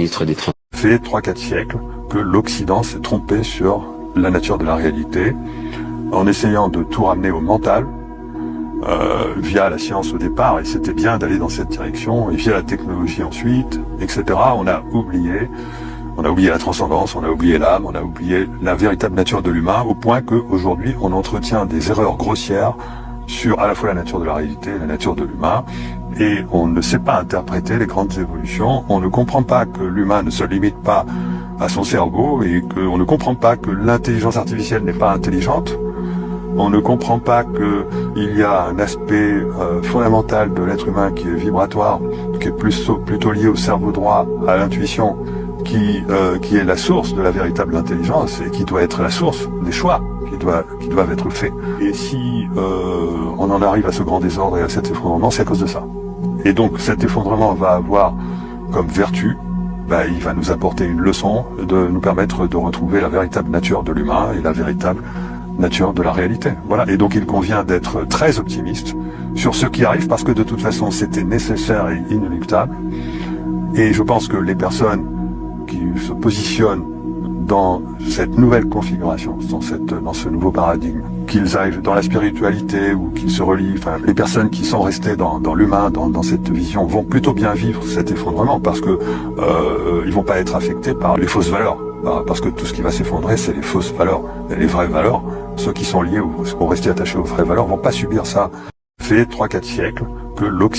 Ministre des Trans- fait 3-4 siècles que l'Occident s'est trompé sur la nature de la réalité, en essayant de tout ramener au mental, via la science au départ, et c'était bien d'aller dans cette direction, et via la technologie ensuite, etc. On a oublié la transcendance, on a oublié l'âme, on a oublié la véritable nature de l'humain, au point qu'aujourd'hui on entretient des erreurs grossières sur à la fois la nature de la réalité et la nature de l'humain, et on ne sait pas interpréter les grandes évolutions, on ne comprend pas que l'humain ne se limite pas à son cerveau, et qu'on ne comprend pas que l'intelligence artificielle n'est pas intelligente. On ne comprend pas qu'il y a un aspect fondamental de l'être humain qui est vibratoire, qui est plutôt lié au cerveau droit, à l'intuition, qui est la source de la véritable intelligence et qui doit être la source des choix qui doivent être faits. Et si on en arrive à ce grand désordre et à cet effondrement, c'est à cause de ça. Et donc cet effondrement va avoir comme vertu, il va nous apporter une leçon, de nous permettre de retrouver la véritable nature de l'humain et la véritable nature de la réalité. Voilà. Et donc il convient d'être très optimiste sur ce qui arrive, parce que de toute façon c'était nécessaire et inéluctable. Et je pense que les personnes qui se positionnent dans cette nouvelle configuration, dans ce nouveau paradigme, qu'ils aillent dans la spiritualité ou qu'ils se relient, les personnes qui sont restées dans l'humain, dans cette vision, vont plutôt bien vivre cet effondrement, parce que ils vont pas être affectés par les fausses valeurs. Parce que tout ce qui va s'effondrer, c'est les fausses valeurs. Et les vraies valeurs, ceux qui sont liés ou qui sont restés attachés aux vraies valeurs, vont pas subir ça. Ça fait 3-4 siècles que l'Occident